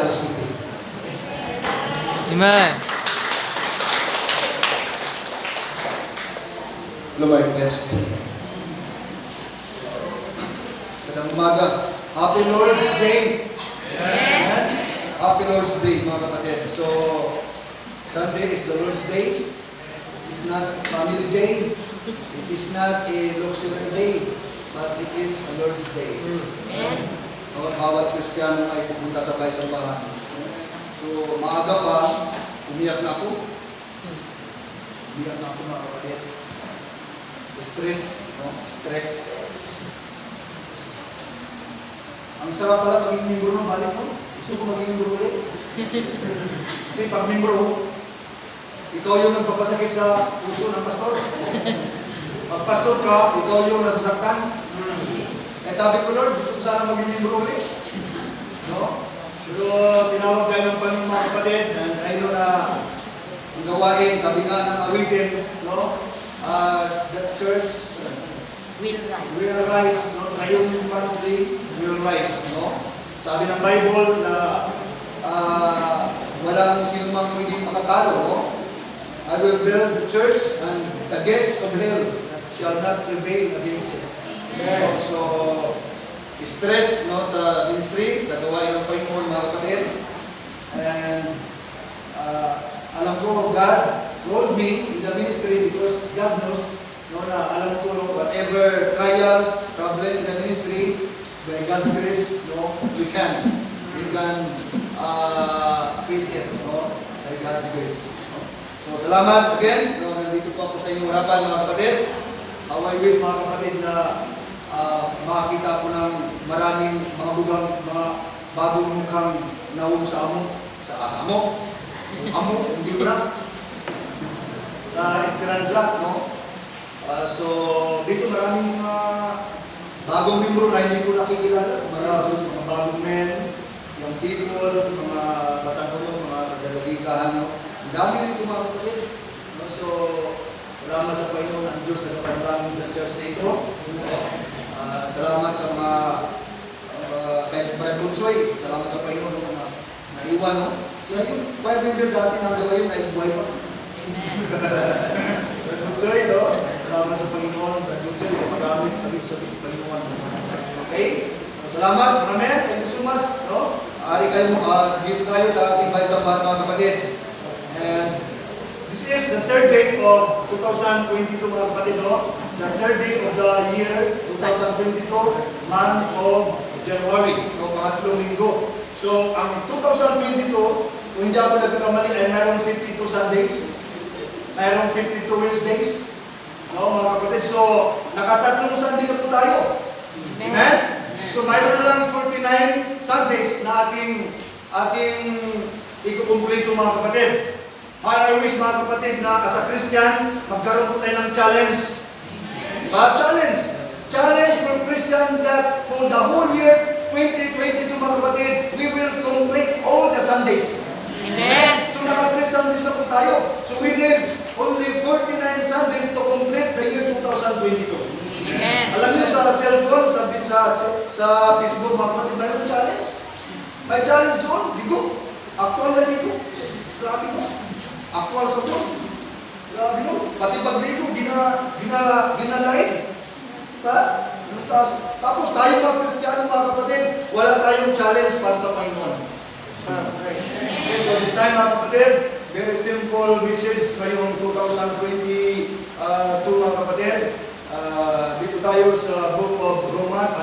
bless you. Amen. Lord, test. Magandang umaga. Happy Lord's Day. Amen. Happy Lord's Day, mga kapatid. So, Sunday is the Lord's Day. It's not family day. It is not a luxury day. But it is a Lord's Day. Bawat Kristiyano ay pupunta sa baysambahan. So, maaga pa, umiyak na ako. Umiyak na ako, mga kapatid. Stress, no? Stress. Ang sarap pala maging membro ng balik mo. Gusto ko maging membro ulit. Kasi pag membro, ikaw yung nagpapasakit sa puso ng pastor. Pag pastor ka, ikaw yung nasasaktan. Kaya sabi ko, Lord, gusto ko sana maging membro ulit. No? Pero tinawag tayo ng Panginoon, mga kapatid, and I know na ang gawain, sabi nga ng awitin, no? The church will rise, no? Triumphantly will rise, no? Sabi ng Bible na walang sino mang pwedeng makatalo, no? I will build the church and the gates of hell shall not prevail against it. No? So, stress, no, sa ministry, sa gawain ng Panginoon, mga kapatid. And alam ko, God called me in the ministry because God knows, no, na alam ko, no, whatever trials, problem in the ministry, by God's grace, no, we can face it, no, by God's grace. No? So, salamat again, no, nandito po ako sa inyong harapan, mga kapatid. How I wish, mga kapatid, na makakita ko ng maraming mga bagong mukhang nawong sa amo, hindi ko na, sa Esperanza, no? So, dito maraming bagong membro na hindi ko nakikilala. Maraming mga bagong men, yung people, mga batanong, mga kadalagikahan, no? Ang dami nito, mga kapatid. No? So, salamat sa Panginoon ang Diyos na kapanalangin sa church na ito. No? Salamat sa mga kay Brad Bunsoy. Salamat sa Panginoon na naiwan, no? Siya yung choir member dati na gawain ay buhay pa. Brad Bunsoy, no? Salamat sa Panginoon. Brad Bunsoy, magamit kami sa Panginoon. Okay? So, salamat, mga men. Thank you so much, no? Ari kayo, dito tayo sa ating baysambahan, mga kapatid. And this is the third day of 2022, mga kapatid, no? The third day of the year 2022, month of January, no? Pangatlong linggo. So, ang 2022, kung hindi ako nagkakamali, ay mayroong 52 Sundays, mayroong 52 Wednesdays, no, mga kapatid. So, nakatatlong Sunday na po tayo. Amen? So, mayroon na lang 49 Sundays na ating ikukumplito, mga kapatid. I wish, mga kapatid, na as a Christian, magkaroon po tayo ng challenge. Diba? Challenge from Christian that for the whole year 2022, mga kapatid, we will complete all the Sundays. Amen. So, naka-3 Sundays na po tayo. So, we need only 49 Sundays to complete the year 2022. Amen. Alam niyo, sa cellphone, sa Facebook, mga kapatid, mayroong challenge. May challenge doon, ligo. Actual na ligo. Grabe no. Actual sa doon. Grabe no. Pati pagligo, ginalain. Diba? Tapos tayo, mga Kristiyano, mga kapatid, wala tayong challenge para sa Panginoon. Okay, so this time, mga kapatid, very simple message ngayong 2022, mga kapatid. Dito tayo sa book of Romans,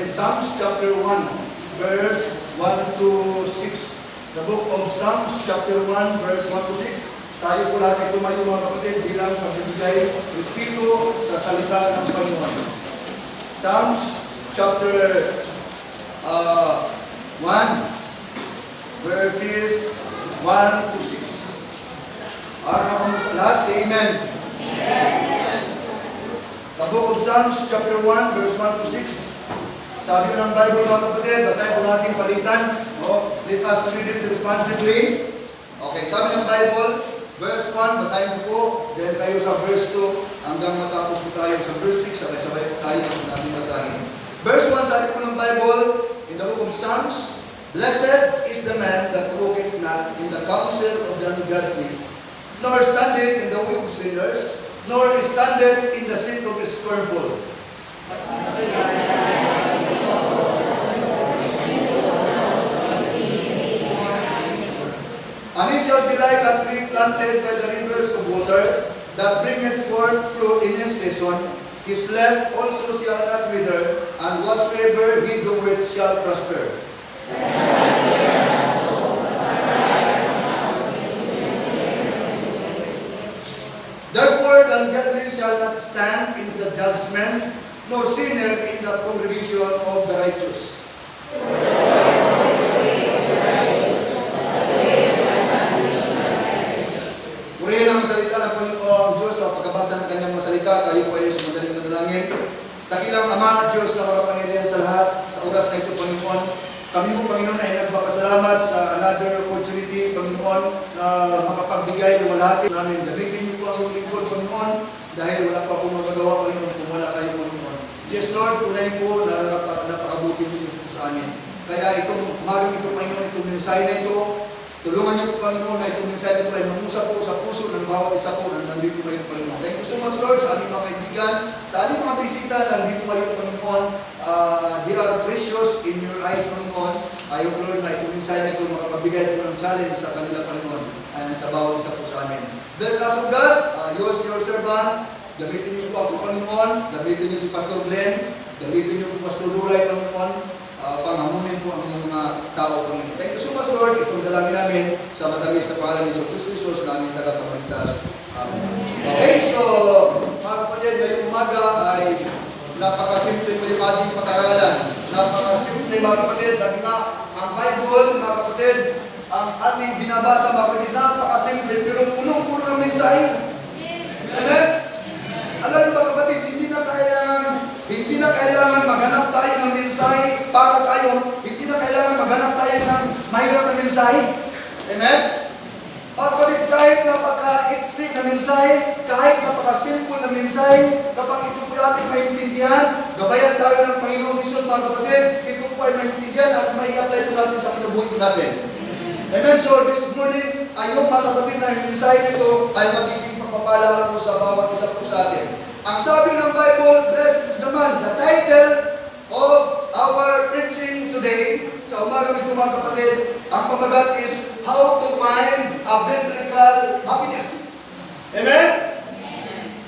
Psalms chapter 1, verse 1 to 6. The book of Psalms chapter 1, verse 1 to 6. Tayo po lahat ay tumayo, mga kapatid, bilang pagbibigay respeto sa salita ng Panginoon. Psalms chapter 1, verses 1 to 6. Araw mo sa lahat, say amen. Amen. The book of Psalms chapter 1, verse 1 to 6. Sabi ng Bible, mga kapatid, basahin po natin palitan. Let us read it responsibly. Okay, sabi ng Bible, verse 1, basahin po po. Then tayo sa verse 2, hanggang matapos po tayo sa verse 6. Sabay-sabay po tayo natin basahin. Verse 1, sabi po ng Bible, in the book of Psalms, Blessed the man that walketh not in the counsel of the ungodly, nor standeth in the way of sinners, nor standeth in the seat of the scornful. And he shall be like a tree planted by the rivers of water, that bringeth forth fruit in his season. His leaf also shall not wither, and whatsoever he doeth shall prosper. Therefore the ungodly shall not stand in the judgment, nor sinner in the congregation of the righteous. Purihin ang salita ng Panginoong Diyos sa pagkabasa ng kanyang mga salita. Tayo po ay sumadaling manalangin. Dakilang Ama, Diyos na makapangyarihan sa lahat, sa oras na ito, Panginoon, kami po, Panginoon, ay nagpapasalamat sa another opportunity, Panginoon, na makapagbigay ng walhati namin. Gamitin niyo po ang iyong lingkod, Panginoon, dahil wala pa pong magagawa, Panginoon, kung wala kayo, Panginoon. Yes, Lord, tunay po na napakabuti mo Diyos po sa amin. Kaya itong umagang ito, Panginoon, itong mensahe na ito, tulungan niyo po, Panginoon, na itong mensahe na ito ay mamusap po sa puso ng bawat isa po na nandito ngayon, Panginoon. Thank you so much, Lord, sa aming mga kaibigan, sa aming mga bisita, nandito ngayon, Panginoon. They are precious in your eyes, Panginoon. I hope, Lord, na itong mensahe na ito makapagbigay po ng challenge sa kanila, Panginoon, and sa bawat isa po sa amin. Bless us, O God. Use your servant. Gamitin niyo po ako, Panginoon. Gamitin niyo si Pastor Glenn. Gamitin niyo po Pastor Dulay, Panginoon. Panghamunin po ang inyong mga tao, Panginoon. Thank you so much, Lord. Itong dalangin namin sa matamis na pangalan ni Jesus Christus na aming tagapagligtas. Amen. Okay, so, mga kapatid, ngayong umaga ay napakasimple po yung ating pag-aralan. Napakasimple, mga kapatid. Sabi nga, ang Bible, mga kapatid, ang ating binabasa, mga kapatid, napakasimple, pero punong-puno ng mensahe. Amen? Alam niyo ba, kapatid, hindi na kailangan maghanap tayo ng mensahe para tayo, hindi na kailangan maghanap tayo ng mahirap na mensahe. Amen? Kapatid, kahit napaka-iksi na mensahe, kahit napaka-simple na mensahe, kapag ito po ating maintindihan, gabayan tayo ng Panginoong Jesus, mga kapatid, ito po ay maintindihan at mai-apply po natin sa kinabuhi po natin. Amen? So, this morning, ayong mga kapatid na yung mensahe nito ay magiging pagpapala po sa bawat isa po sa atin. Ang sabi ng Bible, blessed is the man. The title of our preaching today, sa umagang ito, mga kapatid, ang pamagat is How to Find a Biblical Happiness. Amen?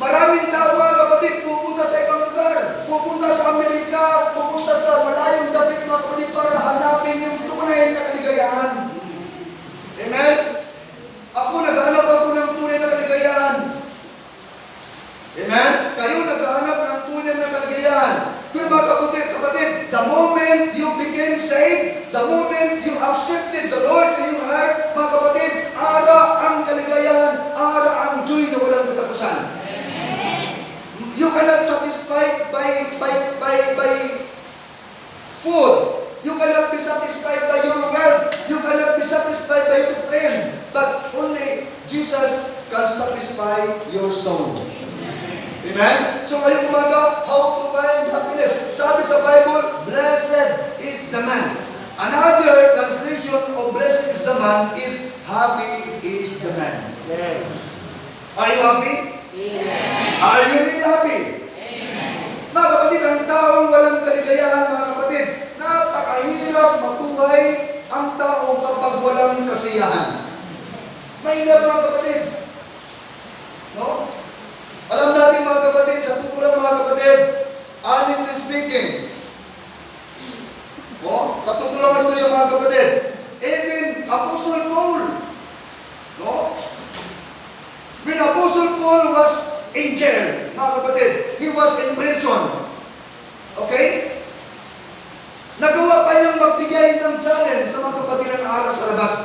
Maraming tao, mga kapatid, pupunta sa ibang lugar, pupunta sa Amerika, pupunta sa malayong dapit, mga kapatid, para hanapin yung tunay na kaligayahan. Amen? Ako, naghahanap ako ng tunay na kaligayahan. Amen? Kayo naghahanap ng tunay na kaligayahan. Pero mga kapatid, the moment you became saved, the moment you accepted the Lord in your heart, mga kapatid, ara ang kaligayahan, ara ang joy na walang katapusan. You cannot satisfied by food. You cannot be satisfied by your wealth. You cannot be satisfied by your friend. But only Jesus can satisfy your soul. Amen? So ngayong umaga, how to find happiness. Sabi sa Bible, blessed is the man. Another translation of blessed is the man is happy is the man. Amen. Are you happy? Amen. Are you really happy? Amen. Mga kapatid, ang taong walang kaligayahan, mga kapatid, napakahirap mabuhay ang tao kapag walang kasiyahan. Mahirap, mga kapatid. No? Alam natin, mga kapatid, sa totoo lang, mga kapatid, honestly speaking, sa totoo lang istorya, mga kapatid, even Apostle Paul, no? When Apostle Paul was in jail, mga kapatid, he was in prison. Okay? Nagawa pa niyang magbigay ng challenge sa mga kapatid ng aras sa labas.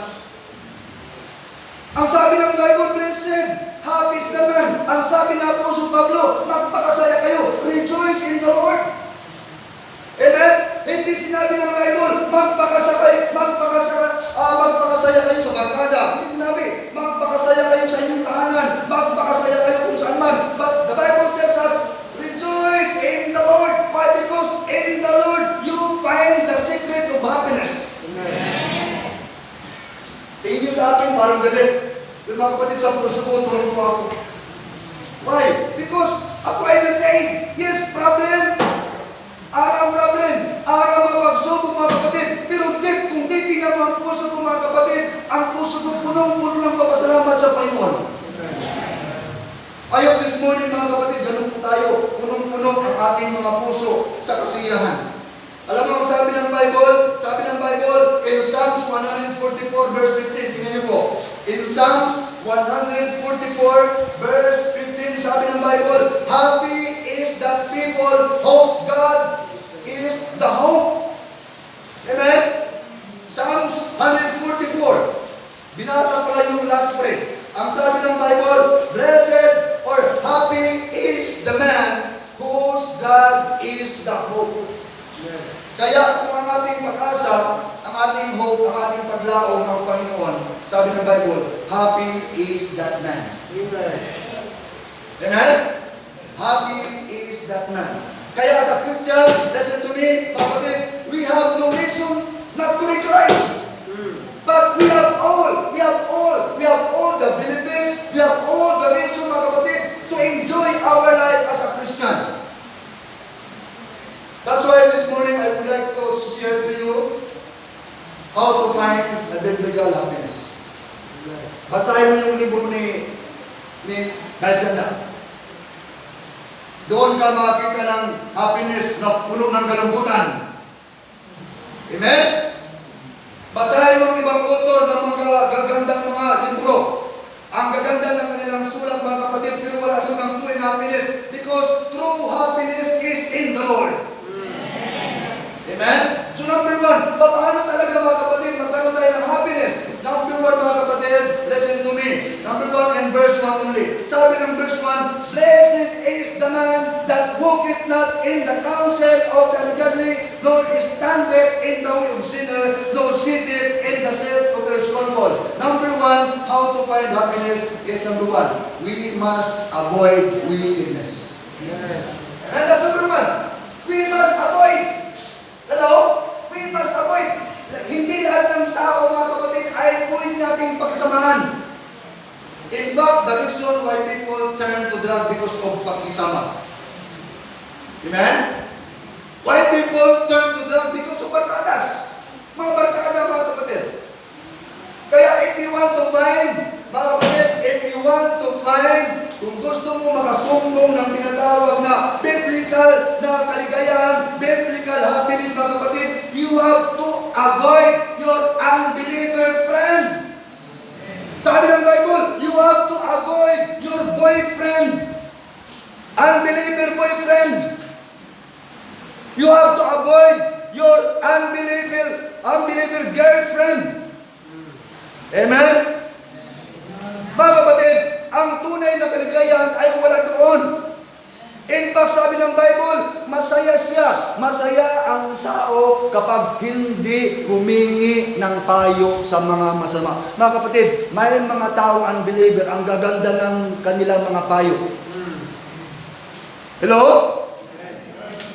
Ang sabi ng Bible, blessed, happy is the man. Ang sabi ng Apostol Pablo, magpakasaya kayo. Rejoice in the Lord. Amen? Hindi sinabi ng Bible, magpakasaya kayo sa barkada. Hindi sinabi, magpakasaya kayo sa inyong tahanan. Magpakasaya kayo kung saan man. But the Bible tells us, rejoice in the Lord. Why? Because in the Lord, you find the secret of happiness. Amen. sa akin, parang galit. Pero mga kapatid, sa puso ko, tuwang po ako. Why? Because ako ay na-saved. Yes, problem. Araw problem. Araw mga pagsubok mga kapatid. Pero kung titignan mo ang puso ko mga kapatid, ang puso ko punong-puno ng papasalamat sa Panginoon. Ayaw this morning mga kapatid, ganun po tayo. Punong-puno ang ating mga puso sa kasiyahan. Alam mo ang sabi ng Bible? Sabi ng Bible in Psalms 144 verse 15. Tingnan niyo po. In Psalms 144 verse 15, sabi ng Bible, happy is the people whose God is the hope. Amen? Psalms 144. Binasa ko lang yung last phrase. Ang sabi ng Bible, blessed or happy is the man whose God is the hope. Kaya kung ang ating pag-asa, ang ating hope, ang ating paglaong ng Panginoon, sabi ng Bible, happy is that man. Amen? Happy is that man. Kaya as a Christian, listen to me, mga kapatid, we have no reason not to rejoice. But we have all the benefits, we have all the reason, mga kapatid, to enjoy our life as a Christian. That's why this morning I would like to share to you how to find a biblical happiness. Basahin mo yung libro ni Guys Ganda. Doon ka makakita ng happiness na puno ng kalungkutan. Amen? Basahin mo ang ibang author ng mga gagandang mga libro. Ang gaganda ng kanilang sulat mga kapatid, pero wala doon ang true happiness because true happiness is in the Lord. Amen? So number one, paano talaga mga kapatid magkaroon tayo ng happiness? Number one mga kapatid, listen to me. Number one and verse 1 only. Sabi ng verse 1, blessed is the man that walketh not in the counsel of the ungodly, nor standeth in the way of sinner, nor sitteth in the seat of the scornful. Number one, how to find happiness is number one, we must avoid wickedness. And that's number one. We must avoid. Hello? We must avoid. Hindi lahat ng tao, mga kapatid, ay pwede nating pagkasamahan. In fact, the reason why people turn to drug because of pakisama. Amen? Why people turn to drug because of barkadas. Mga barkada, mga kapatid. Kaya if you want to find, mga kapatid, if you want to find, kung gusto mo makasumbong ng tinatawag na biblical na kaligayahan, biblical happiness, mga kapatid, you have to avoid your unbeliever friend. Sabi ng Bible, you have to avoid your boyfriend, unbeliever boyfriend. You have to avoid your unbeliever girlfriend. Amen? Mga kapatid, ang tunay na kaligayahan ay wala doon. In fact, sabi ng Bible, masaya siya. Masaya ang tao kapag hindi humingi ng payo sa mga masama. Mga kapatid, may mga taong unbeliever, ang gaganda ng kanilang mga payo. Hello?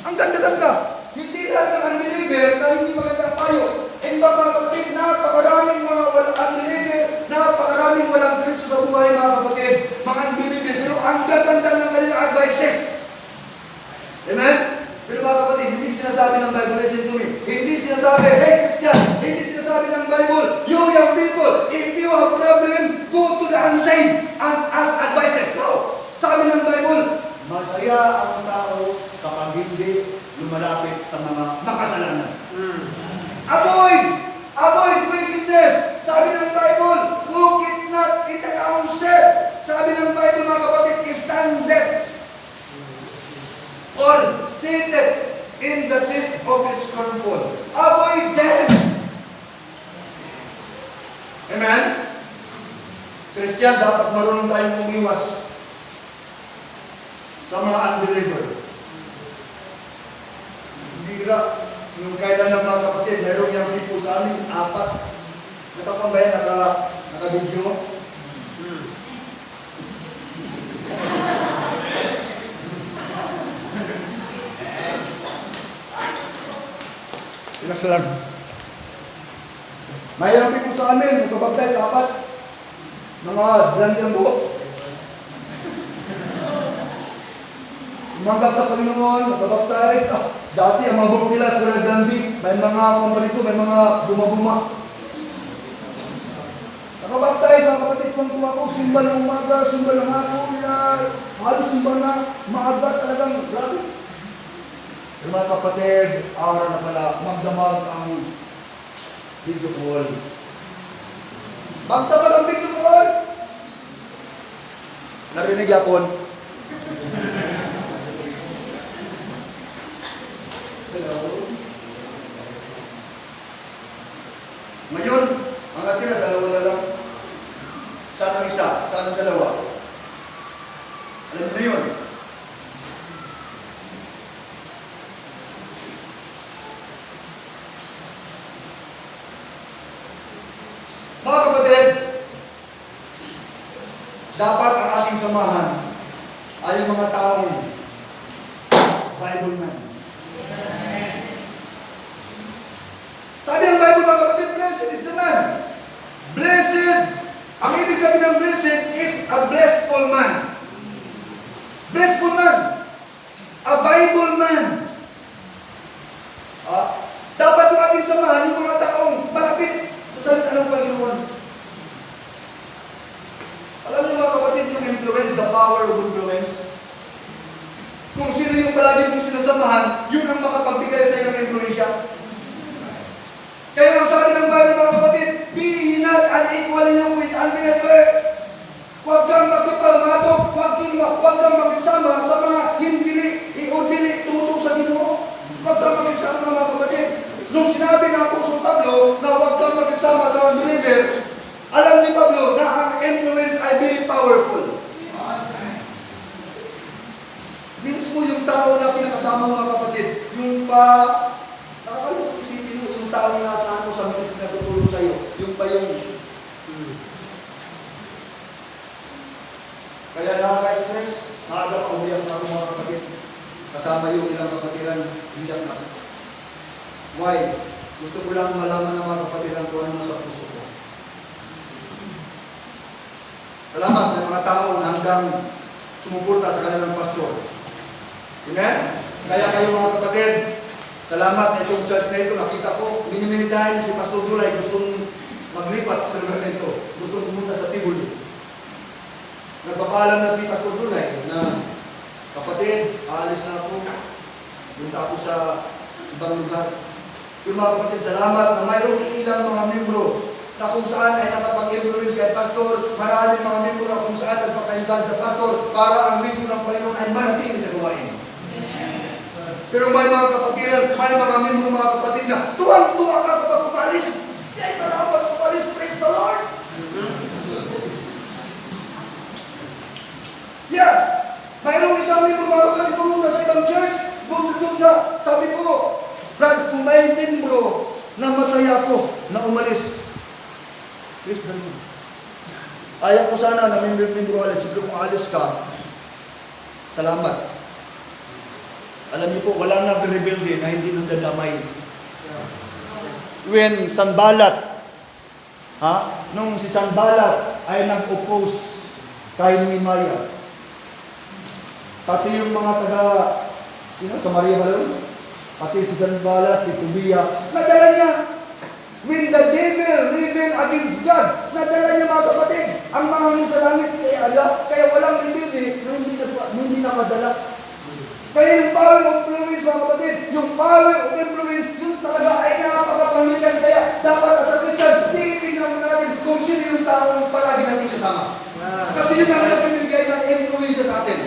Ang ganda-ganda. Hindi lahat ng unbeliever na hindi magandang payo. In fact, mga kapatid, napakaraming mga unbeliever, napakaraming walang Kristo sa buhay, mga kapatid, mga unbeliever. Pero ang gaganda ng kanilang advices. Amen? Pero mga kapatid, hindi sinasabi ng Bible, listen to me, hindi sinasabi, hey Christian, hindi sinasabi ng Bible, you young people, if you have problem, go to the unsaved and ask advices. No! Sabi ng Bible, masaya ang tao kapag hindi lumalapit sa mga makasalanan. Avoid wickedness. Sabi ng Bible, walk it not in the counsel. Sabi ng Bible, mga kapatid, standeth or seated in the seat of his scornful. Avoid them. Amen? Christian, dapat marunong tayong umiwas sa mga unbeliever. Bira, yung kailan ng mga kapatid, mayroong yung tipo sa amin, 4. Napapambayan, naka-video. Relax lang. Mayroon din po sa amin, magkabagtay sa apat. Mga blandyang buhok. Umanggap sa Panginoon, magkabagtay. Dati ang mga buhok nila, kulay blandi. May mga pambalito, may mga buma-buma. Nakabagtay sa kapatid kong kumako, simbal ng umaga, simbal ng hapon, halos simbal na maaga talagang grabe. Pero mga kapatid, araw na pala, magdamag ang video call. Magdamag ang video call! Narinig yapon. Hello? Ngayon, ang natira, dalawa na lang. Saan ang isa? Saan ang dalawa? Alam mo na yun. Mga kapatid, dapat ang ating samahan ay yung mga taong Bible man. Sabi ng Bible, mga kapatid, blessed is the man. Blessed. Ang ibig sabihin ng blessed is a blessful man. Blessful man. A Bible man. Dapat yung ating samahan yung mga taong malapit sa salita ng Panginoon. Alam niyo mga kapatid, yung influence, the power of influence. Kung sino yung palagi mong sinasamahan, yun ang makapagbigay sa iyo ng influensya. Kaya ang sabi ng Bible mga kapatid, be not unequally yoked with unbeliever. Huwag kang magkipalmatok, huwag kang makisama sa mga hindi tumutok sa Ginoo. Huwag kang makisama mga kapatid. Nung sinabi ng Apostol Pablo na huwag kang makisama sa unbeliever, alam ni Pablo na ang influence ay very powerful. Mismo yung tao na pinakasama mga kapatid, yung nakakalimutan isipin mo, yung tao na nasa sa ministry na tutulong sa iyo, yung pa yung kaya nakaka-stress, maaga pa umiyak na ako mga kapatid. Kasama yung ilang kapatiran, umiyak na. Why? Gusto ko lang malaman ng mga kapatiran kung ano sa puso ko. Salamat, may mga tao na hanggang sumuporta sa kanilang pastor. Amen? Kaya kayo mga kapatid, salamat na itong church na ito, nakita ko, minimilitahin si Pastor Dulay, gustong maglipat sa lugar na ito, gustong pumunta sa Tivoli. Nagpapaalam na si Pastor Dulay na, kapatid, aalis na ako, punta ako sa ibang lugar. Yung mga kapatid, salamat na mayroong ilang mga membro na kung saan ay nakapag-influence kay Pastor, maraming mga membro na kung saan nagpapahinggan sa Pastor para ang lingkod ng Panginoon ay manatili sa gawain. Pero may mga kapatiran, may mga membro, mga kapatid na tuwang-tuwa ka kapag umalis. Kaya salamat umalis, praise the Lord. Yeah, mayroong isang membro mga kapatid pumunta sa ibang church, doon sa, sabi ko, Brad, kung may membro na masaya ko na umalis, please the Lord. Ayaw ko sana na membro alis, siguro kung alis ka, salamat. Alam niyo po, walang nag-rebelde na hindi nandadamay. When Sanballat, nung si Sanballat ay nag-oppose kay Nehemiah, pati yung mga Samaria ba yun? Pati si Sanballat, si Tobiah, nadala niya. When the devil rebel against God, nadala niya mga kapatid, ang mga sa langit kaya walang rebelde na hindi nakadala. Kaya yung power of influence mga kapatid, yung power of influence, yun talaga ay napakapamilyan. Kaya dapat as a Christian, titignan mo natin kung sino yung taong palagi natin kasama. Kasi yun ang pinigay ng influence sa atin.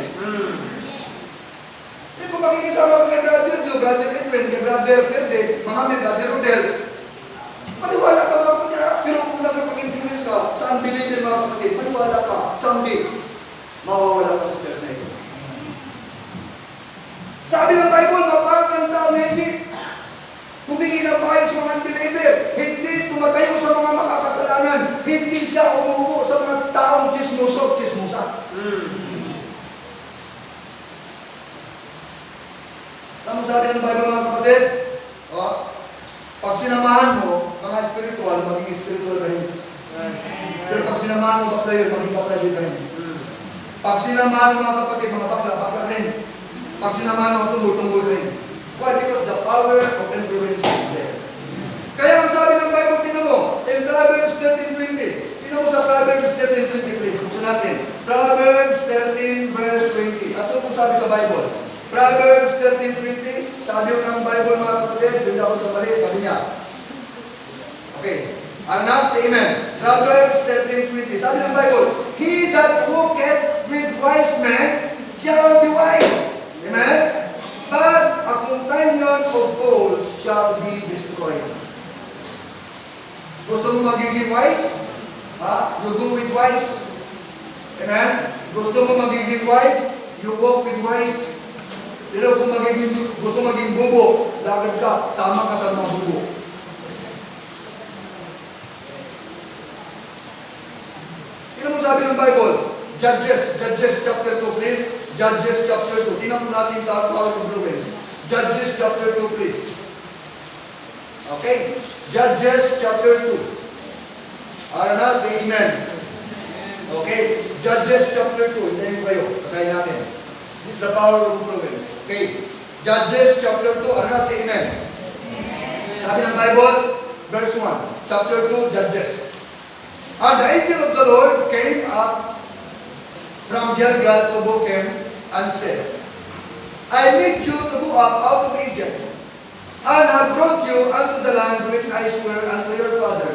Kung makikisama ka kay Brother Joe, Brother Edwin, kay Brother Verde, Mohamed, Brother Rodel, maniwala ka mga kapatid, pero kung nagpag-influence ka sa unbeliever mga kapatid, maniwala ka, someday, mawawala ka sa church na ito. Sabi ng Bible, kapag ang tao na hindi humingi ng payo sa mga unbeliever, hindi tumatayo sa mga makakasalanan, hindi siya umupo sa mga taong chismoso, chismosa. Ang sabi ng Bible mga kapatid, pag sinamahan mo, mga spiritual, maging spiritual ka rin. Pero pag sinamahan mo bakla yun, maging bakla din ka rin. Pag sinamahan ng mga kapatid, mga bakla, bakla rin. Pag sinamahan ng mga tumboy ka rin. Why? Because the power of influence is there. Kaya ang sabi ng Bible, tinan mo, in Proverbs 13:20. Tinan mo sa Proverbs 13:20, please. Buksan natin. Proverbs 13 verse 20. At ito kung sabi sa Bible. Proverbs 13:20. Sabi ng Bible, mga kapatid, hindi ako sa mali, sabi niya. Okay. Anak, say amen. Proverbs 13:20. Sabi ng Bible, he that walketh with wise men shall be wise. Amen? But a companion of fools shall be destroyed. Gusto mo magiging wise? Ha? You go with wise. Amen? Gusto mo magiging wise? You walk with wise. Pero kung gusto maging bubo, lagad ka, sama ka sa mga bubo. Sino mo sabi ng Bible? Judges chapter 2, please. Judges chapter 2. Tingnan mo natin the power of influence. Judges chapter 2, please. Okay. Judges chapter 2. Arana, say amen. Okay. Judges chapter 2. Hintayin ko kayo. Basahin natin. This is the power of influence. Okay. Judges chapter 2. Arana, say amen. Sabi ng Bible, verse 1. Chapter 2, Judges. And the angel of the Lord came up from Gilgal to Bochim and said, I made you to go up out of Egypt, and have brought you unto the land which I swear unto your father.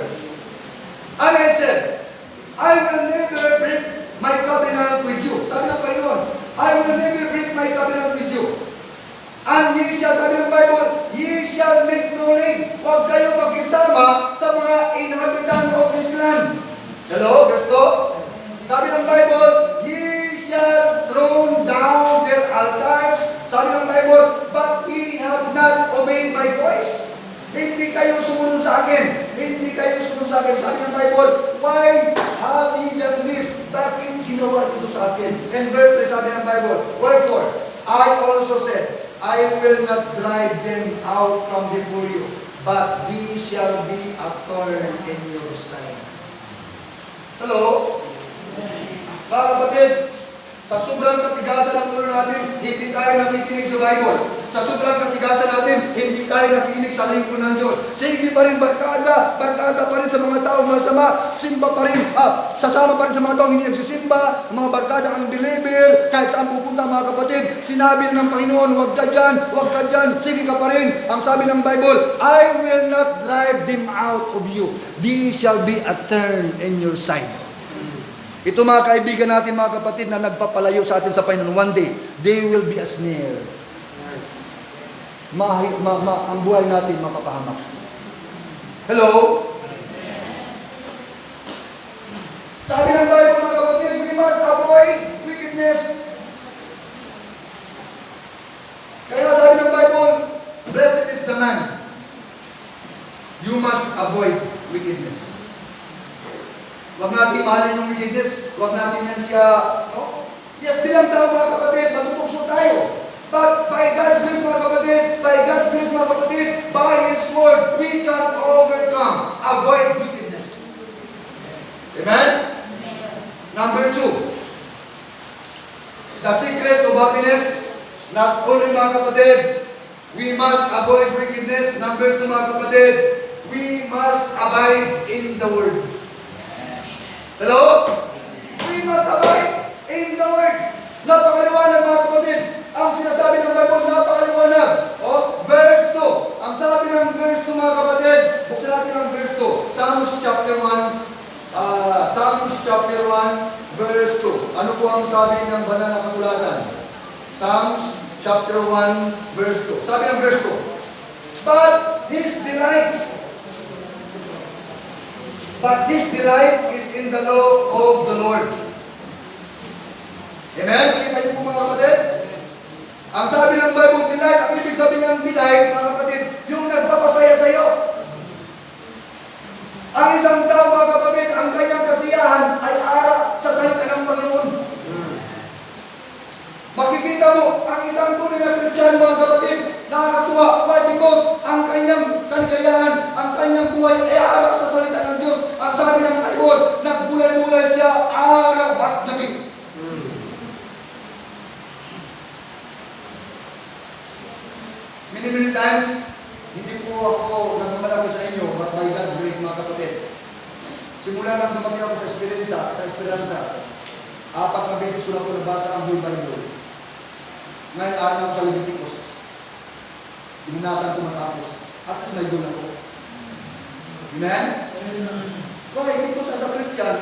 And I said, I will never break my covenant with you. Sabi ng Panginoon, I will never break my covenant with you. And ye shall, sabi ng Bible, ye shall make no raid. Huwag kayo magkisama sa mga inhabitant of this land. Hello, verse 2. Sabi ng Bible, ye shall throw down their altars. Sabi ng Bible, but ye have not obeyed my voice. Hindi kayo sumunod sa akin. Hindi kayo sumunod sa akin. Sabi ng Bible, why have ye done this? Bakit ginawa ito sa akin? And verse 3, sabi ng Bible, wherefore, I also said, I will not drive them out from before you, but we shall be a thorn in your side. Hello? Mga kapatid, sa sobrang katigasan ng ulo natin, hindi tayo nakikinig sa Bible. Sa sobrang katigasan natin, hindi tayo nakikinig sa lingkod ng Diyos. Sige pa rin barkada pa rin sa mga taong masama, simba pa rin, sasama pa rin sa mga taong hindi nagsisimba, mga barkada ang believer, kahit saan pupunta mga kapatid, sinabi ng Panginoon, huwag ka dyan, sige ka pa rin. Ang sabi ng Bible, I will not drive them out of you. They shall be a thorn in your side. Ito mga kaibigan natin, mga kapatid, na nagpapalayo sa atin sa Panginoon, one day, they will be a snare. Ang buhay natin mapapahamak. Hello? Sabi ng Bible, mga kapatid, we must avoid wickedness. Kaya sabi ng Bible, blessed is the man. You must avoid wickedness. Huwag natin mahalin yung wickedness. Huwag natin yan siya, no? Yes, bilang tao mga kapatid, matutukso tayo. But by God's grace mga kapatid, by His word, we can overcome, avoid wickedness. Amen? Number 2, the secret of happiness, not only mga kapatid, we must avoid wickedness. Number 2 mga kapatid, we must abide in the word. Hello? We must abide in the word. Napakaliwanag mga kapatid. Ang sinasabi ng Bible, napakaliwanag. Verse 2. Ang sabi ng verse 2 mga kapatid, buksan natin ang verse 2. Psalms chapter 1, verse 2. Ano po ang sabi ng banal na kasulatan? Psalms chapter 1, verse 2. Sabi ng verse 2, But his delight is in the law of the Lord. Amen? Kita niyo po mga kapatid? Ang sabi ng Bible, delight, ang ibig sabihin ng delight, mga kapatid, yung nagpapasaya sa iyo. Ang isang tao, mga kapatid, ang kanyang kasiyahan ay ara sa salita ng Panginoon. Makikita mo, ang isang tunay na Kristiyano, mga kapatid, nakakatuwa. Why? Because ang kanyang kaligayahan, ang kanyang buhay ay ara sa salita ng Diyos. Simula nang dumating ako sa Esperanza, 4 na beses ko na po nabasa ang whole Bible. Ngayon, araw na ako sa Leviticus. Tinunatan ko matapos. At least may goal ako. Amen? Why? Because as a Christian,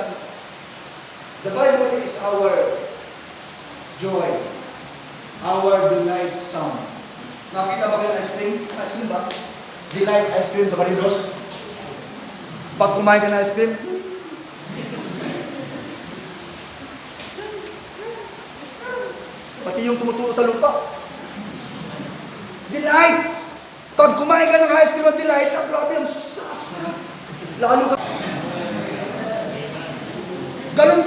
the Bible is our joy, our delight sound. Nakita ba kayo ng ice cream? Ice cream ba? Delight ice cream sa Maridos? Pag kumain ka ng ice cream, pati yung tumutulo sa lupa. Delight! Pag kumain ka ng ice cream at delight, grabe ang sarap. Lalo ka. Ganun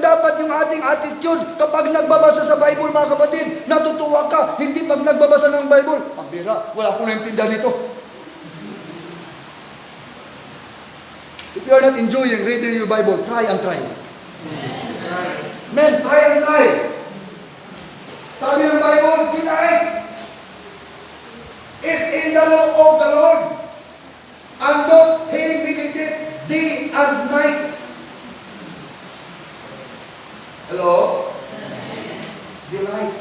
dapat yung ating attitude kapag nagbabasa sa Bible, mga kapatid. Natutuwa ka, hindi pag nagbabasa ng Bible. Ang bira, wala akong naintindihan nito. If you are not enjoying reading your Bible, try and try. Men, try and try. Sabi ng Bible, delight is in the law of the Lord, and doth he meditate day and night. Hello? Delight.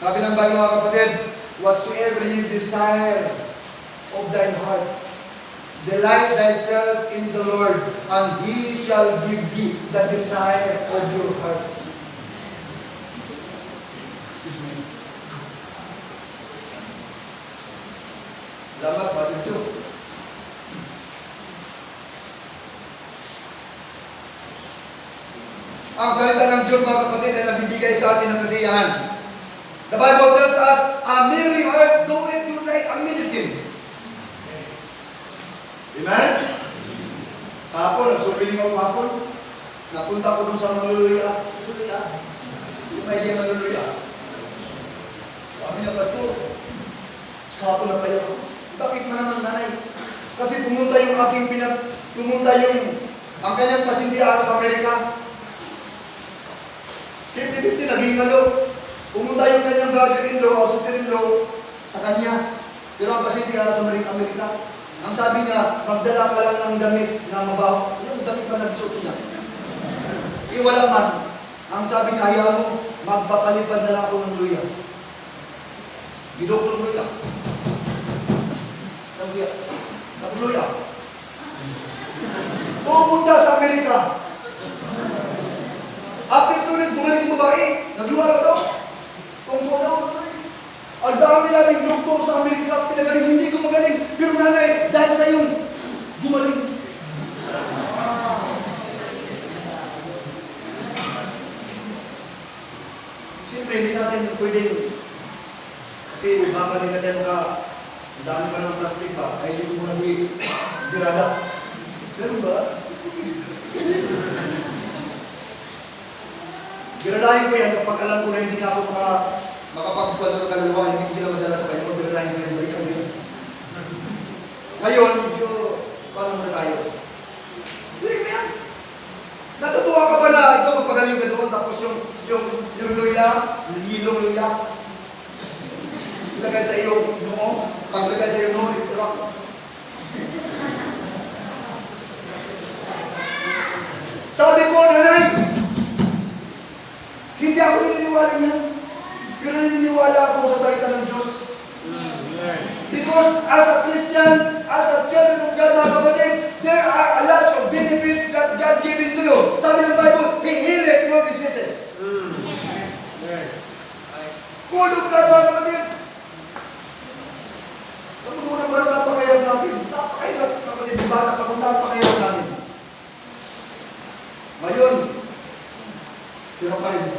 Sabi ng Bible, mga kapatid, whatsoever you desire of thine heart, delight thyself in the Lord, and He shall give thee the desire of your heart. Salamat, Brother Joe. Ang salita ng Diyos, mga kapatid, ay nagbibigay sa atin ng kasiyahan. The Bible tells us, a merry heart doeth good like a medicine. Amen? Kahapon, nagsupiling ako kahapon. Napunta ko dun sa mangluluya. Yung may diyan mangluluya. Sabi niya, Pastor, kahapon na kayo. Bakit man naman, nanay? Kasi pumunta yung ang kanyang pasindihan sa Amerika. 50-50 naging pumunta yung kanyang brother-in-law o sister-in-law sa kanya. Pero ang pasindihan sa Amerika. Ang sabi niya, magdala ka lang ng damit na mabaho. Yung damit pa nagsuot niya. Iwala man. Ang sabi niya, ayaw mo, magpapalipad na lang ako ng luya. Gidoktor luya. Sabi siya, luya. Pupunta sa Amerika. After 2 days, bumalik yung babae. Nagluwala daw. Tungkol daw. Ang dami naming doktor sa Amerika, pinagaling, hindi ko magaling. Pero nanay, dahil sa iyong gumaling. Siyempre, hindi natin pwedeng, kasi baka rin natin ang dami pa ng plastic pa, ay hindi ko muna dirada. Ganun ba? Diradahin ko yan kapag alam ko na hindi na ako makapagpuan ng kaluluwa, hindi ko sila madala sa kanya, diradahin ko yan, balikan mo yun. Ngayon, medyo, paano muna tayo? Hindi mo yan. Natutuwa ka ba na ikaw magpagaling ka doon, tapos yung luya, yilong luya, ilagay sa iyong noo, paglagay sa iyong noo, ito lang. Sabi ko, nanay, hindi ako naniniwala niyan. Pero naniniwala ako sa salita ng Diyos. Because as a Christian, as a child of God, mga kapatid, there are a lot of benefits that God given to you. Sabi ng Bible, He healeth your diseases. Word of God, mga kapatid. Ano mo naman ang napakahirap natin? Napakahirap, kapatid. Di ba? Napakahirap natin. Ngayon, hirap pa rin.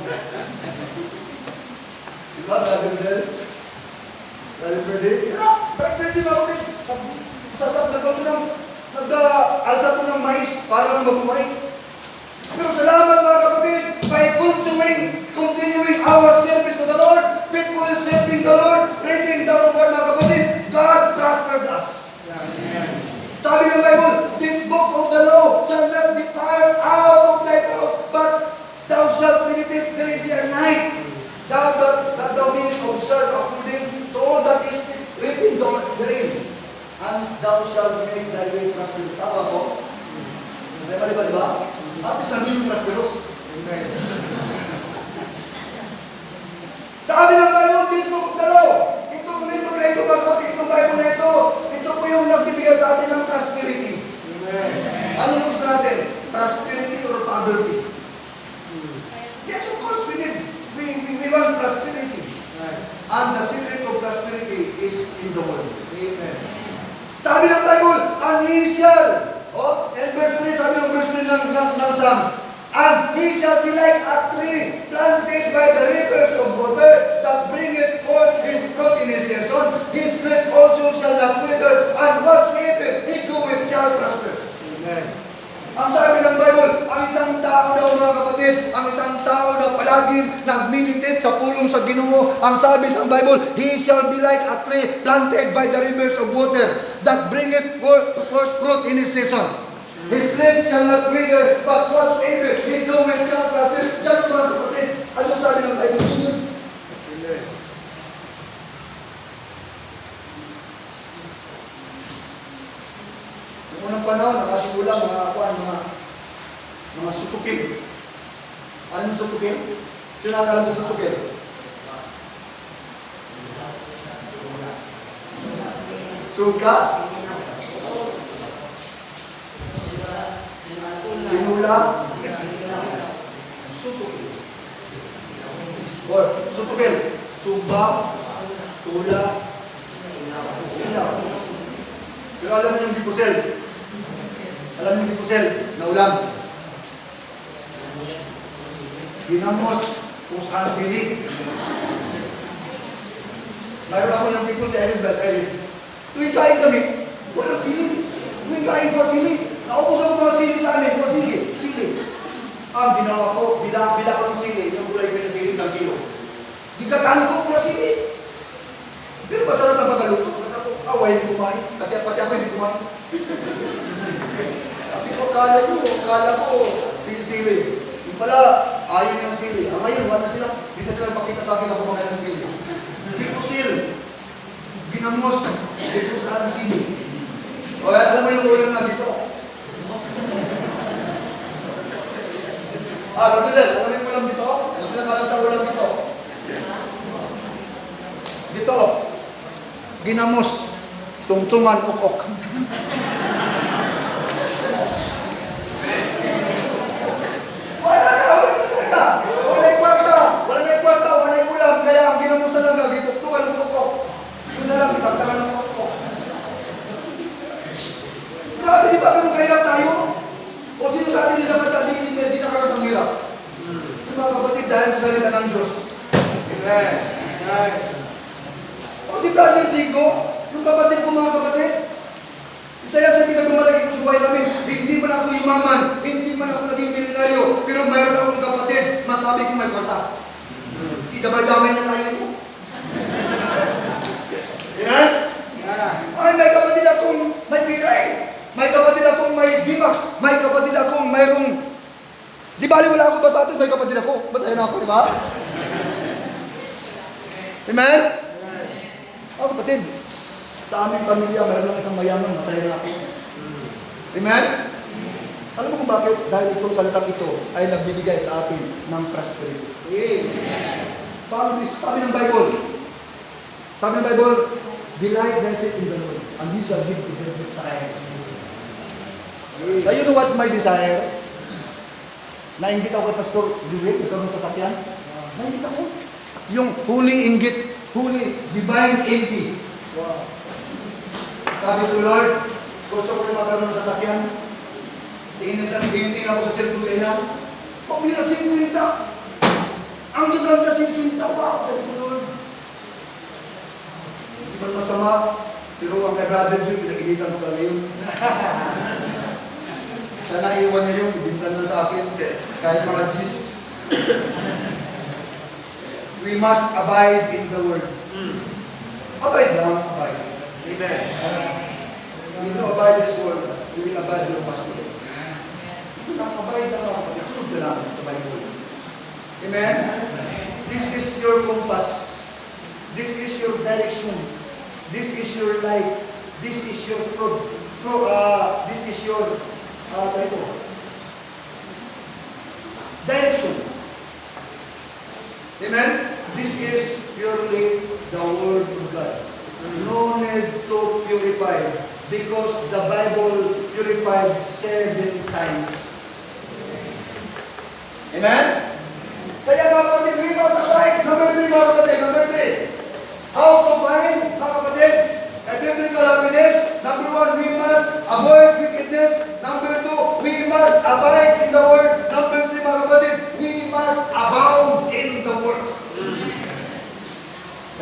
Diba, Brother Del? Brother Freddy? Hirap! Brother Freddy nga ako din. Nag-alsa ko ng mais para lang mabuhay. Pero salamat, mga kapatid, by continuing our service to the Lord, faithful serving the Lord, reading the Word, mga kapatid, God prospered us. Sabi ng Bible, this book of the law shall not depart out of thy mouth, but thou shalt meditate day and night, that thou mayest observe according to all that is written therein. And thou shalt make thy way prosperous. Tama po? May mali ba, diba? At least naging prosperous. Amen. Sabi ng Bible, this book of the law, itong libro na ito, itong Bible na ito po yung nagbibigay sa atin ng prosperity. Amen. Ano gusto natin? Prosperity or poverty? Yes, of course, we need. We want prosperity. And the secret of prosperity is in the word. Amen. Sabi ng Bible, and he shall, and verse 3, sabi ng verse 3 ng Psalms, and he shall be like a tree planted by the rivers of water that bringeth forth his fruit in his season. His leaf also shall not wither, and whatsoever he doeth shall prosper. Amen. Ang sabi ng Bible, ang isang tao daw mga kapatid, ang isang tao na palaging nag-meditate sa pulong sa Ginoo, ang sabi sa Bible, he shall be like a tree planted by the rivers of water that bringeth forth fruit in his season. His leaf shall not wither, but whatsoever he doeth shall prosper. Yan mga kapatid, ano sabi ng Bible? Amen. Noong unang panahon, nakasimulang mga sutukin. Alam mo sutukin? Sino nakakalam sa sutukin? Suka? Pinula? Sutukin. Or, sutukin. Sumba? Tula? Ilaw. Pero alam mo yung dipusel? Alam mo yung dipusel na ulam? Ginamos, pusang sili. Mayroon ako yung people sa Eris, Bas Eris. Tuwing kain kami, walang sili. Tuwing kain ko sili. Naupos ako mga sili sa amin, mga sili. Ang ginawa ko, bila ko ng sili, yung gulay ko ng sili, 1 kilo. Gigatan ko mga sili. Pero masarap na magaluto. Away hindi kumain. Pati ako hindi kumain. Sabi ko, kala ko, sili-sili. Yung pala, ayaw ng sili. Ang ngayon, wala sila. Hindi na sila makita sa akin na kumakain ng sili. Dipusil. Ginamos. Dipusahan ng sili. O, alam mo yung ulam na dito. Rodel, alam mo yung ulam dito? Ano sila kalam sa ulam dito? Dito. Ginamos. Tungtungan ukok. Wala talaga. Wala na ulam. Kaya ang ginamos talaga, tungtungan ukok. Yun na lang, itagtangan ng ukok. Grabe, di ba ganun kahirap tayo? O sino sa atin hindi nakakaroon sa hirap? Yung mga kapatid, dahil sa salita ng Diyos. Amen. O si Brother Digo, yung kapatid ko mga kapatid, isa yan sa pinagmamalaki ko sa buhay namin. Hindi man ako yumaman, hindi man ako naging milyonaryo, pero mayroon akong kapatid, masabi ko may kwarta. Idamay-damay na tayo ito. Yan? Ay, may kapatid akong may piray. May kapatid akong may D-Max. May kapatid akong mayroong... Di bali wala ako basta atos, may kapatid ako. Masaya na ako, di ba? Amen? Oh, kapatid. Sa aming pamilya, mayroon lang isang mayaman, masaya na ako. Amen? Alam mo kung bakit? Dahil itong salitang ito ay nagbibigay sa atin ng prosperity. Follow this. Sabi ng Bible, delight thyself in the Lord, and He shall give to them desire. So you know what my desire? Nainggit ako kay Pastor Juliet, nagkaroon sa sasakyan. Nainggit ako. Yung holy inggit, holy divine envy. Wow. Sabi ko, Lord, gusto ko rin magkaroon ng sasakyan. Tingin na 20 ako sa cellphone kayo na. Pabira 50. Ang gaganda 50. Wow, sabi ko, Lord. Hindi man masama, pero ang kay Brother Joy, pinag-initan ko ka ngayon. Sana iwan niya yung ibintan lang sa akin. Kahit mga G's. We must abide in the Word. Abide lang, abide. Amen. We need to abide this Word. We will abide your pastor. Ito lang, abide lang ako. Sunod ka lang sa Bible. Amen? This is your compass. This is your direction. This is your life. This is your this is your direction. Amen? This is purely the Word of God. No need to purify because the Bible purified 7 times. Amen? Kaya mga kapatid, we must abide. Number 3, mga kapatid. Number 3. How to find, mga kapatid, a biblical happiness. Number 1, we must avoid wickedness. Number 2, we must abide in the Word. Number 3, mga kapatid, we must abound in the Word.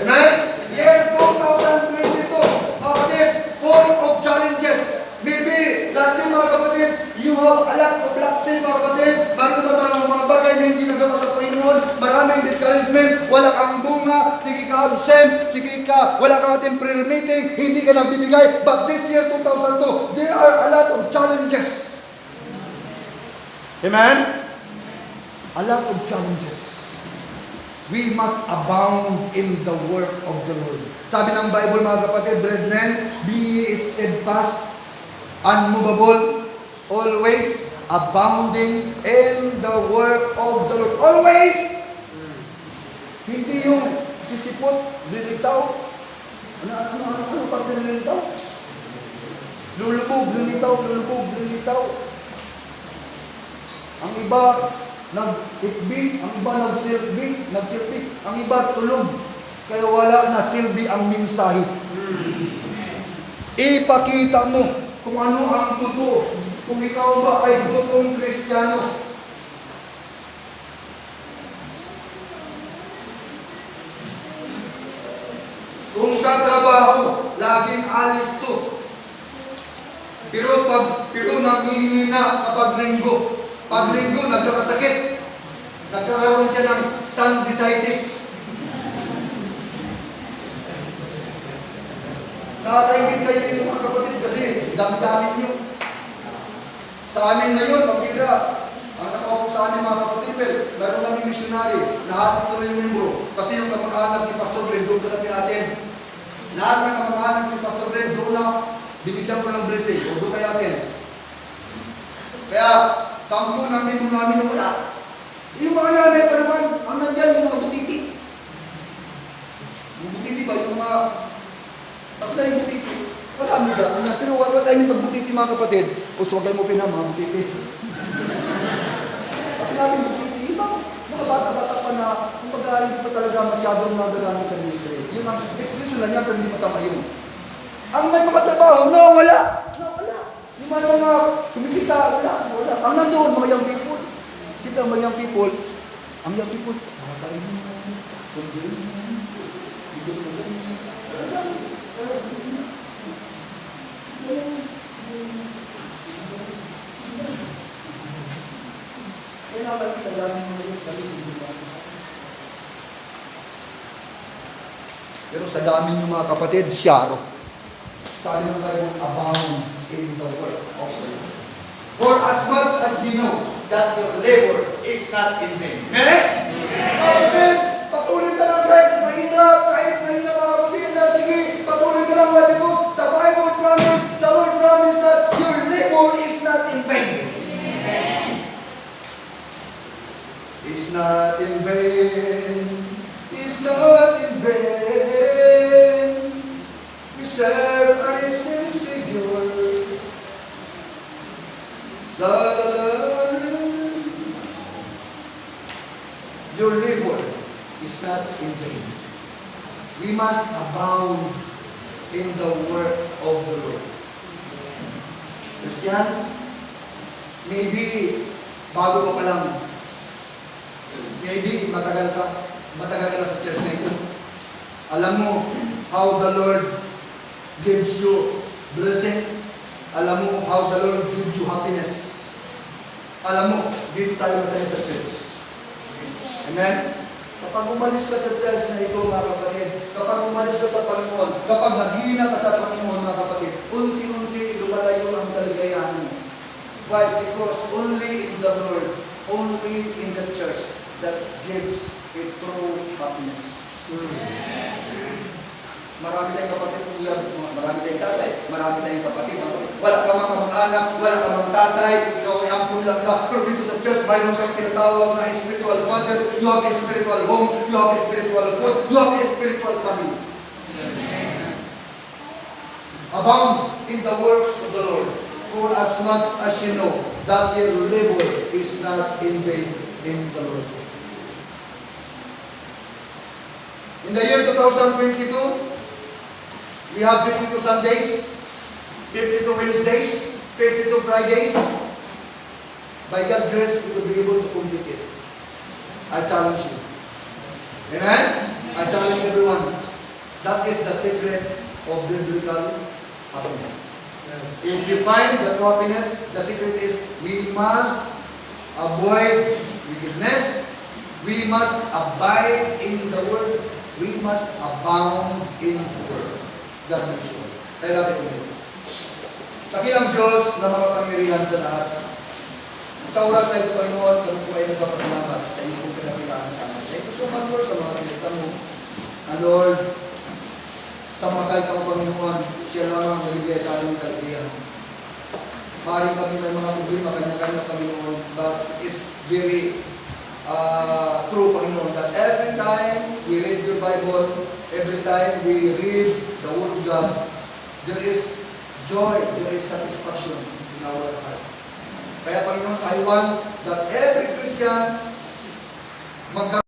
Amen? Year 2022, mga kapatid, full of challenges. Maybe, last year mga kapatid, you have a lot of lapses mga kapatid. Maraming mga bagay na hindi nagawa sa Panginoon. Maraming discouragement. Wala kang bunga. Sige ka absent. Sige ka. Wala kang ating prayer meeting. Hindi ka nagbibigay. But this year, 2002, there are a lot of challenges. Amen? A lot of challenges. We must abound in the work of the Lord. Sabi ng Bible mga kapatid, brethren, be steadfast, unmovable, always abounding in the work of the Lord. Always! Hindi yung sisipot, lilitaw. Ano pag lilitaw? Lulubog, lilitaw. Ang iba, nag-itbi, ang iba nagsilbi, ang iba tulog. Kaya wala na silbi ang mensahe. Ipakita mo kung ano ang totoo. Kung ikaw ba ay totoong Kristiyano. Kung sa trabaho, laging alis to. Pero nanghihina kapag linggo. Pag linggo, nagkakasakit. Nagkakaroon siya ng sinusitis. Nakakaingit kayo nito mga kapatid kasi dami-dami nyo. Sa amin ngayon, pagkira, ang nakaupo sa amin mga kapatid, meron kami missionary, lahat ito na yung membro. Kasi yung kamag-anak ni Pastor Glenn, doon na natin. Lahat ng kamag-anak ni Pastor Glenn, doon na binigyan ko ng blessing, o doon kay atin. Kaya, 10 ng membro namin na wala. Yung mga nanay pa naman, ang nandyan, yung mga butiti. Yung butiti ba, yung mga tapos na yung butiti. Kadami ka. Pero wala tayo yung pagbutiti mga kapatid. O swagay mo pinang mga butiti. Tapos natin butiti. Mga bata-bata pa na kung pag-aayin pa talaga masyadong magagamit sa ministry. Yung expression lang niya pero hindi masama yun. Ang may mga trabaho, wala. Yung mga kumikita, wala. Ang nandoon, mga young people. Siyempre ang mga young people, nakakain mo, sunduin mo, bigyan mo lang. Pero sa dami niyo mga kapatid, syaro. Sabi ng Bible, abound in the work of the Lord. For as much as you know that your labor is not in vain. Amen? Kapatid, patuloy ka lang kahit mahirap mga kapatid. Sige, patuloy ka lang because the Bible promised, the Lord promised that your labor is not in vain. It's not in vain. It's not in vain. We serve a risen Savior. Your labor is not in vain. We must abound in the work of the Lord. Christians, maybe bago ka pa lang, maybe matagal ka na sa church na ito. Alam mo how the Lord gives you blessing. Alam mo how the Lord gives you happiness. Alam mo, dito tayo masaya sa church. Amen? Kapag umalis ka sa church na ito, mga kapatid, kapag umalis ka sa Panginoon, kapag naghina ka sa Panginoon, mga kapatid, unti-unti lumalayo ang kaligayahan mo. Why? Because only in the Lord, only in the church, that gives a true happiness. Marami tayong kapatid, kuya, marami tayong tatay, marami tayong kapatid, wala ka mga kamag-anak, wala ka mga tatay, ikaw ay ampun lang ka. Pero dito sa church, mayroon kang tinatawag na spiritual father, you have a spiritual home, you have a spiritual food, you have a spiritual family. Abound in the works of the Lord, for as much as you know that your labor is not in vain in the Lord. In the year 2022, we have 52 Sundays, 52 Wednesdays, 52 Fridays. By God's grace, we will be able to complete it. I challenge you. Amen? I challenge everyone. That is the secret of biblical happiness. If you find that happiness, the secret is we must avoid wickedness, we must abide in the Word, we must abound in the Word. God bless you. Tayo natin ulit. Dakilang Diyos na mga pangyarihan sa lahat. Sa oras na ito, Panginoon, kami po ay nagpapasalamat sa iyong pinakilaan sa amin. Thank you so much, Lord, sa mga salita mo. And Lord, sa mga salita mo, Panginoon, siya lamang nagbigay sa ating kaligayahan. Maaaring kami may mga problema, kanya-kanya, Panginoon, but it is very true, Panginoon, that every time we read your Bible, every time we read the Word of God, there is joy, there is satisfaction in our heart. Kaya, Panginoon, I want that every Christian